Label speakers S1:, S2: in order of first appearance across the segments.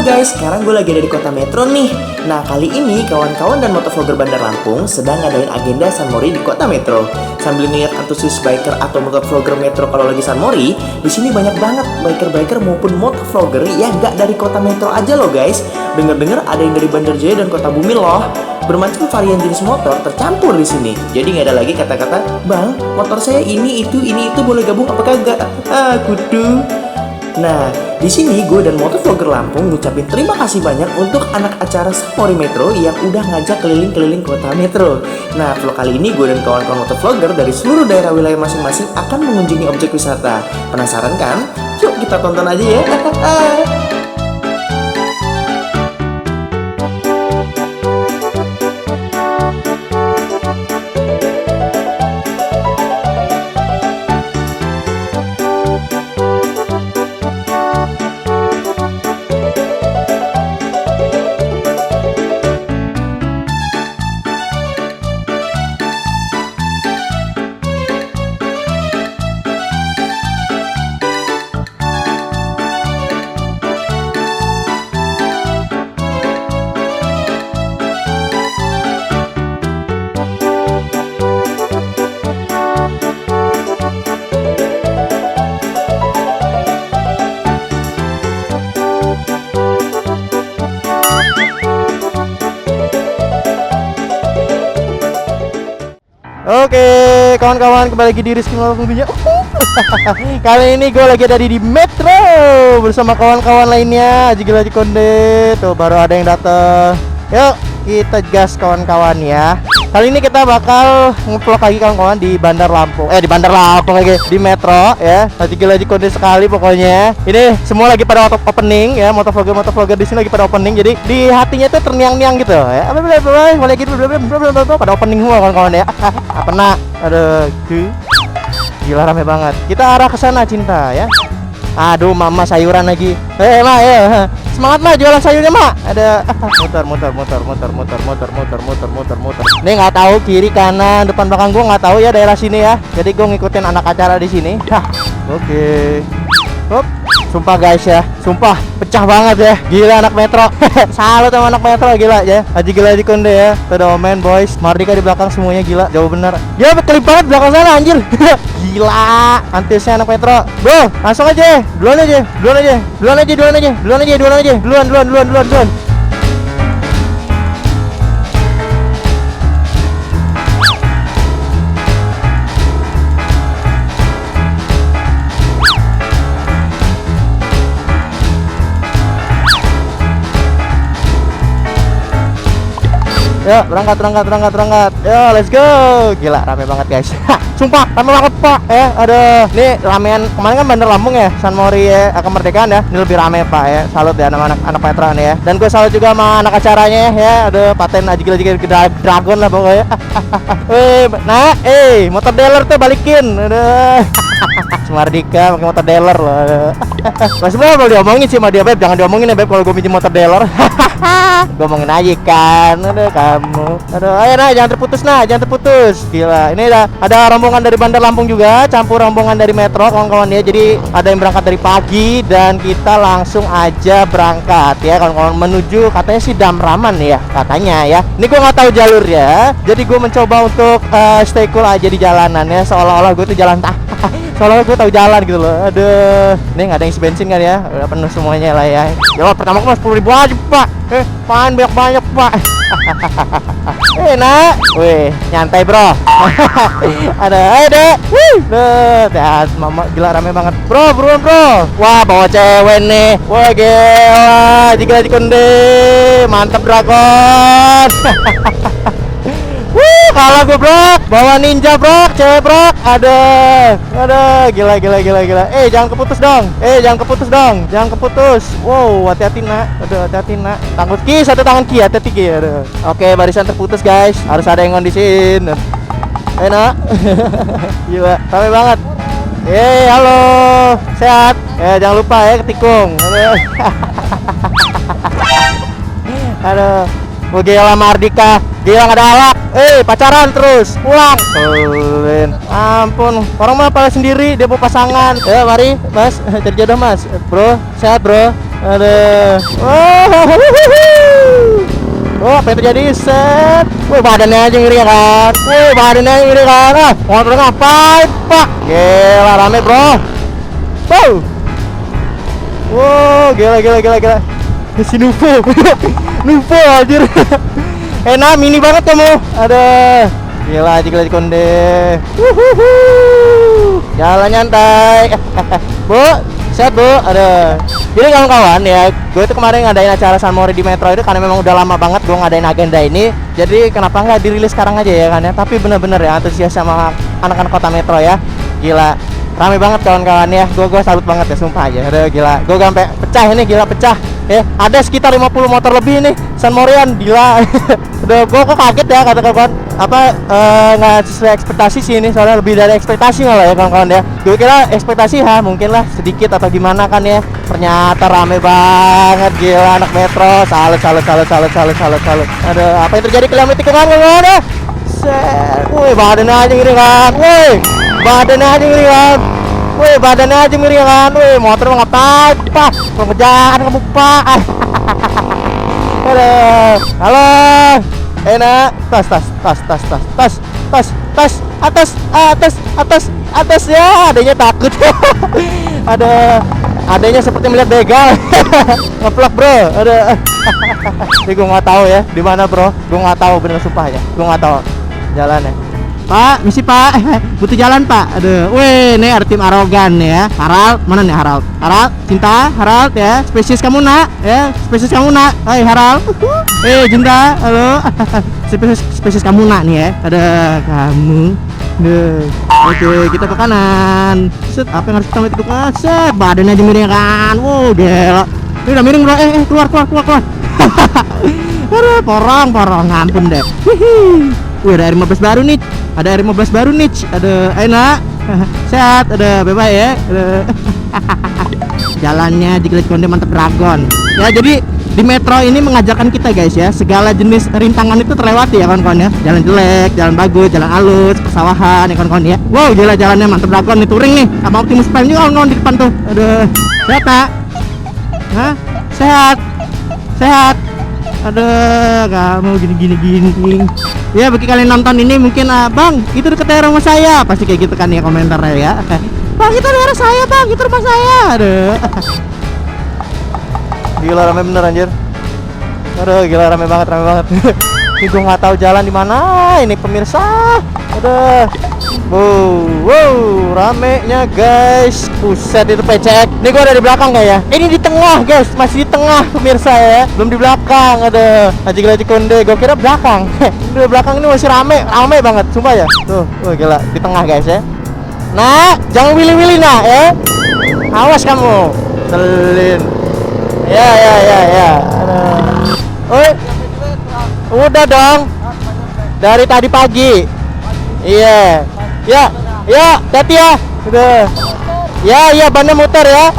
S1: Halo guys, sekarang gue lagi ada di kota Metro nih. Nah, kali ini kawan-kawan dan motovlogger Bandar Lampung sedang ngadain agenda San Mori di kota Metro. Sambil ngeliat antusias biker atau motovlogger Metro kalau lagi San Mori, di sini banyak banget biker-biker maupun motovlogger yang gak dari kota Metro aja loh guys. Dengar-dengar ada yang dari Bandar Jaya dan Kota Bumi loh. Bermacam varian jenis motor tercampur di sini. Jadi nggak ada lagi kata-kata, "Bang, motor saya ini itu boleh gabung apa kagak?" Kudu. Nah, di sini gue dan motovlogger Lampung ngucapin terima kasih banyak untuk anak acara San Mori Metro yang udah ngajak keliling-keliling kota Metro. Nah, vlog kali ini gue dan kawan-kawan motovlogger dari seluruh daerah wilayah masing-masing akan mengunjungi objek wisata. Penasaran kan? Yuk kita tonton aja ya.
S2: Oke, kawan-kawan, kembali lagi di Rizky Malam Tentunya. Kali ini gue lagi ada di Metro bersama kawan-kawan lainnya. Aji Konde, tuh baru ada yang datang. Yuk, kita gas kawan-kawan ya. Kali ini kita bakal nge-vlog lagi kawan-kawan di Bandar Lampung. Di Bandar Lampung lagi, di Metro ya. Aji Konde sekali pokoknya. Ini semua lagi pada opening ya, motovlogger di sini lagi pada opening. Jadi di hatinya tuh terniang-niang gitu ya. Pada opening semua kawan-kawan ya. Apa nak? Aduh, gila rame banget. Kita arah ke sana Cinta ya. Aduh, mama sayuran lagi. Ma, ya. Semangat ma, jualan sayurnya ma. Ada muter. Nih nggak tahu kiri kanan depan belakang gua nggak tahu ya daerah sini ya. Jadi gua ngikutin anak acara di sini. Oke. Hop. Sumpah guys ya, sumpah pecah banget ya. Gila anak Metro. Salut sama anak Metro, gila ya. Aji Konde ya. Pedomen boys, Mardika di belakang semuanya gila, jauh bener. Dia kelip banget belakang sana anjir. Gila, antisnya anak Metro. Bro, langsung aja. Duluan aja. Duluan. Yuk, berangkat. Yo, let's go. Gila, rame banget guys. Sumpah, rame banget pak ya. Ada nih ramean kemarin kan Bandar Lampung ya, San Mori ya, kemerdekaan ya. Ini lebih rame pak ya. Salut ya anak Petra nih ya. Dan gue salut juga sama anak acaranya ya. Ada paten Aji Dragon lah pokoknya. Motor dealer tuh balikin. Aduh. Mardika pakai motor dealer loh. Mas bro, kalau diomongin sih sama dia Beb, jangan diomongin ya Beb kalau gue minjem motor dealer. Gue omongin aja kan. Aduh kamu. Aduh, ayo nah jangan terputus. Gila, ini ada rombongan dari Bandar Lampung juga, campur rombongan dari Metro kawan-kawan ya. Jadi ada yang berangkat dari pagi dan kita langsung aja berangkat ya kawan-kawan menuju katanya sih Damraman ya katanya ya. Ini gue nggak tahu jalur ya. Jadi gue mencoba untuk stay cool aja di jalanan ya, seolah-olah gue tuh jalan soalnya gue tahu jalan gitu loh. Aduh, ini nggak ada isi bensin kan ya, udah penuh semuanya lah ya. Ya pertama kok 10.000 aja pak. Apaan banyak pak. Nak, weh nyantai bro. Ada, dek. Lihat mama gila rame banget bro, buruan bro. Wah bawa cewek nih. Wah gila, Aji Konde, mantap dragon. Kalah gue bro, bawa ninja bro, cewek bro. Ada, gila. Jangan keputus dong. Wow, hati-hati nak. Aduh, hati-hati nak. Satu tangan ki, hati-hati ki. Aduh. Oke, barisan terputus guys. Harus ada yang ngondisin. Nak. Gila, rame banget. Halo, sehat. Jangan lupa ya ketikung. Aduh. Gila Mardika, gila nggak ada alat. Pacaran terus, pulang. Ampun, orang mah pada sendiri, dia mau pasangan. Mari mas, cari jodoh mas. Bro, sehat bro. Aduh. Oh, apa yang terjadi? Set. Wih, badannya aja ngiri kan. Ah, motor ngapain, Pak? Gila, rame, bro. Wow. Wow, gila. Si Nuvo. Nuvo anjir. Enak, mini banget kamu. Aduh. Gila konde. Jalan nyantai. Bu, sehat Bu. Aduh. Jadi kawan-kawan ya, gue itu kemarin ngadain acara San Mori di Metro itu karena memang udah lama banget gue ngadain agenda ini. Jadi kenapa nggak dirilis sekarang aja ya kan ya. Tapi bener-bener ya antusias sama anak-anak kota Metro ya. Gila, rame banget kawan-kawan ya. Gue salut banget ya, sumpah aja. Aduh gila, gue sampai pecah ini, gila pecah. Ya, ada sekitar 50 motor lebih nih San Morian, gila. Udah gue kok kaget ya kata kawan. Apa nggak sesuai ekspektasi sih ini, soalnya lebih dari ekspektasi malah ya kawan-kawan ya. Gue kira ekspektasi mungkin lah sedikit atau gimana kan ya. Ternyata rame banget, gila anak Metro. Salut. Aduh, apa yang terjadi kalian tikungan kawan ya? Set. Woi, badannya aja ngiri kan. Woi, motor mau ngapain, Pak? Pengejaran kamu, Pak. Halo. Enak. Atas ya, adanya takut. Adanya seperti melihat begal. Ngeplak, bro. Ini gue nggak tahu ya di mana, bro. Gue nggak tahu, bener sumpah ya. Gue nggak tahu jalannya. Pak, misi Pak, butuh jalan Pak. Aduh, weh, ini ada tim arogan ya. Harald, mana nih Harald? Cinta, Harald ya. Spesies kamu nak, ya. Hai Harald. Cinta, halo. Spesies kamu nak nih ya. Ada kamu. Oke, kita ke kanan. Set, apa yang harus kita itu kan? Set, badannya aja miring kan. Wow, gila. Ini udah miring bro. Keluar. Aduh, porong, ngampun deh. Wih, ada R15 baru nih. Ada enak. Sehat, ada bebas ya. Jalannya Jiglet Konde mantap dragon. Ya, jadi di Metro ini mengajarkan kita guys ya, segala jenis rintangan itu terlewati ya kawan-kawan ya. Jalan jelek, jalan bagus, jalan halus, persawahan ya kawan-kawan ya. Wow, gila jalannya mantap dragon nih, touring nih. Sama Optimus Prime juga kawan-kawan di depan tuh. Aduh, sehat tak? Hah? Sehat. Aduh, kamu gini. Ya, bagi kalian nonton ini mungkin Bang, itu dekat daerah rumah saya. Pasti kayak gitu kan ya komentarnya ya. Bang, itu daerah saya, Bang. Itu rumah saya. Aduh. Gila rame bener anjir. Aduh, gila rame banget. Ini gue nggak tahu jalan di mana ini pemirsa. Aduh. Wow, ramenya guys. Buset, itu pecek. Ini gue ada di belakang nggak ya? Ini di tengah guys, masih di tengah pemirsa ya. Belum di belakang. Aduh, Jiglet Konde. Gue kira belakang. Di belakang ini masih rame banget, sumpah ya. Tuh, gila di tengah guys ya. Nah, jangan willy-willy nah ya. Awas kamu. Selin. Ya. Oi. Udah dong. Dari tadi pagi. Iya. Ya, hati ya. Udah. Ya, bannya muter ya.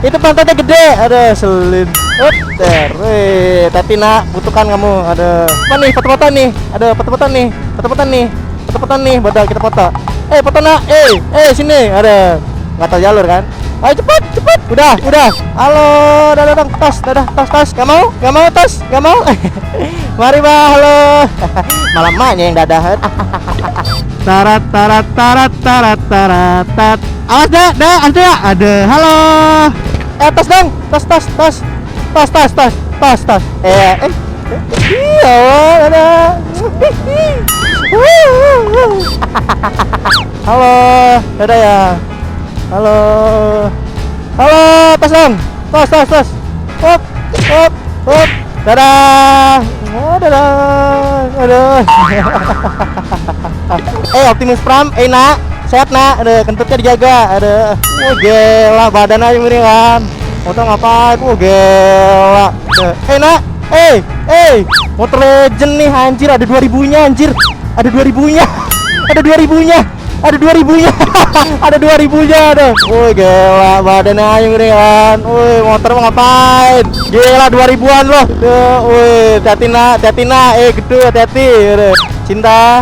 S2: Itu pantatnya gede. Aduh, selin. Uter. Wih, tati nak, butuhkan kamu. Ada apa nih? Foto-foto nih. Ada foto-foto nih. Badal kita foto. Foto nak. Sini. Ada. Enggak tahu jalur kan? Ayo cepet. Udah. Halo, dadah, tos. Gak mau tos. Mari Mbak, halo. Malah emaknya yang dadah. Tarat. Awas dah, ada ya? Ada. Halo. Tos dong. Tos. Iya, ada. Halo, dadah ya. Halo, tos dong. Tos. Hop. Dadah. Aduh. Optimus Prime, nak. Sehat nak, ada kentutnya dijaga, ada. Gila, badan aja miring kan. Motor ngapain? Gila. Nak. Motor legend nih anjir, ada 2000-nya anjir. Ada 2000-nya. Ada 2000-nya ada. Gila, badannya aja miring kan. Motor mau ngapain? Gila 2000-an loh. Hati-hati nak. Gitu, hati-hati. Cinta.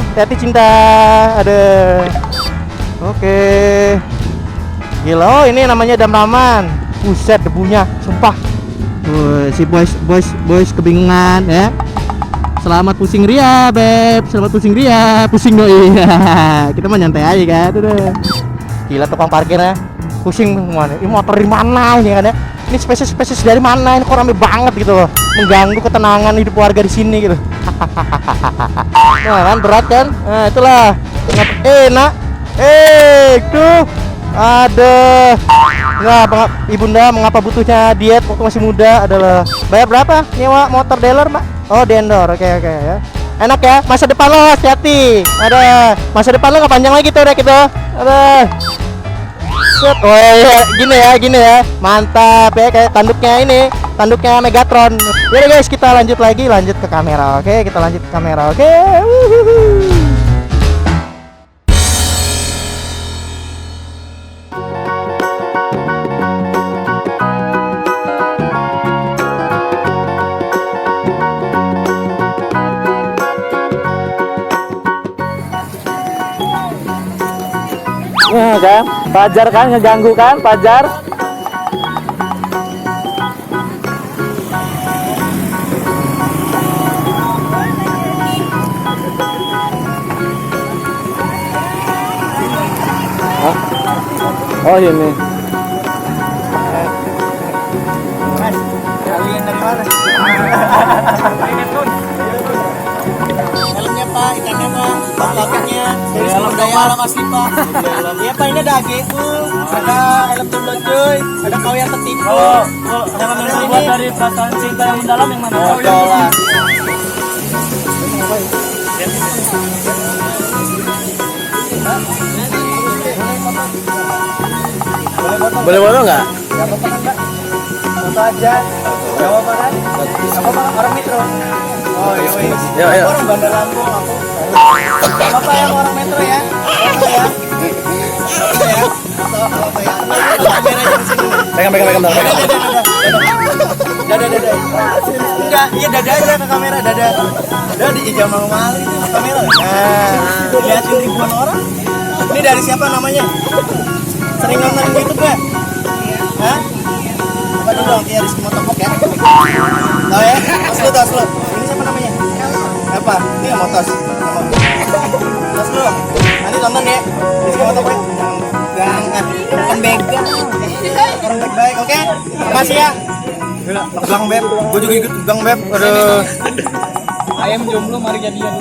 S2: Ada. Oke. Gila, ini namanya dam-daman. Buset, debunya, sumpah. Si boys kebingungan ya. Selamat pusing Ria, Beb. Selamat pusing Ria. Pusing doi. Kita mah nyantai aja kan. Udah. Gila tukang parkirnya. Pusing mana? Ini motor di mana ini kan ya? Ini spesies dari mana? Ini kok rame banget gitu loh. Mengganggu ketenangan hidup warga di sini gitu. Nah, kan berat kan? Nah, itulah. Nak. Tuh. Ada. Nah, ibunda mengapa butuhnya diet waktu masih muda adalah bayar berapa nyewa motor dealer, Mbak? Oh, dendor. Oke ya. Enak ya, masa depan lo hati-hati. Ada masa depan lo nggak panjang lagi tuh udah gitu. Ada. Set. Oh iya, gini ya. Mantap ya, kayak tanduknya Megatron. Yaudah guys, kita lanjut ke kamera. Oke, kita lanjut ke kamera. Oke.
S3: Ya kan, Fajar kan ngeganggu kan, Fajar. Hah? Oh ini.
S2: Mas, kalian dari mana? Helmnya Pak, ikannya Pak, bakatnya dari sumber daya alam asli Pak. Iya Pak, ini ada AGU, ada helm tumbler cuy, ada kau yang ketipu. Jangan
S3: Yang buat dari perasaan cinta yang mendalam yang mana?
S2: lah.
S1: Boleh foto nggak?
S2: Gak apa-apa kan Mbak? Foto aja. Gak apa-apa kan? Gak apa-apa kan? Orang Metro. Oh iya.
S1: Yuk.
S2: Orang Bandar Lampung aku. Gak apa-apa ya orang Metro ya. Apa ya? Apa ya? Apa ya? Kamera jangan sini.
S1: Pegang.
S2: Dada. Enggak, iya dada aja ke kamera, dada. Dada di Jamal Mali itu kamera. Nah, dilihatin ribuan orang. Ini dari siapa namanya? Sering nonton YouTube gak? Hah? Apa dulu dong, kayak Rizky Motopok ya? Tau ya? Tas lu. Ini siapa namanya? Apa? Ini yang motos. Tas lu. Nanti tonton ya. Rizky Motopok. Jangan. Bukan begal. Orang baik-baik, oke? Makasih ya. Tegang Beb. Gue juga ikut tegang Beb. Aduh.
S3: Ayam jomblo mari jadian.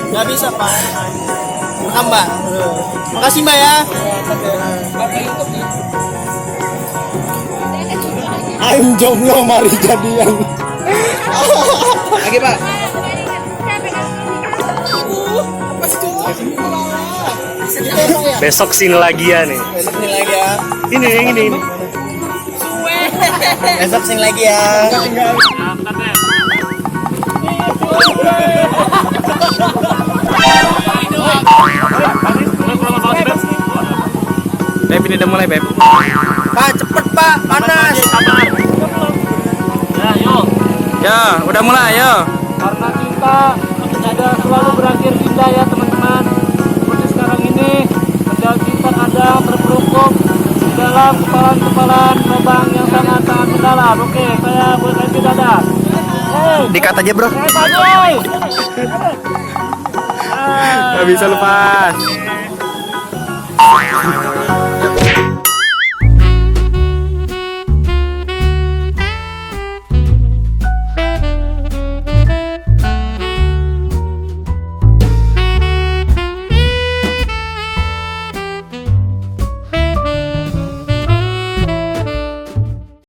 S2: Gak bisa Pak. Mbak. Makasih Mbak ya.
S1: Ayam jomblo mari jadian.
S2: Lagi Pak.
S4: Besok sini lagi ya nih.
S2: Besok sini lagi ya.
S4: Ini.
S2: Besok sini lagi ya.
S4: Beb, ini udah mulai, Beb.
S2: Pak, cepet Pak, panas.
S3: Ya, yuk.
S4: Ya, udah mulai, yo.
S3: Karena cinta tidak selalu berakhir indah ya teman-teman. Seperti sekarang ini, padahal cinta kadang terperukuk di dalam kepalan lubang yang sangat mendalam. Oke, saya buat lagi dada.
S1: Dikat aja bro.
S3: Boy.
S4: Gak bisa lepas.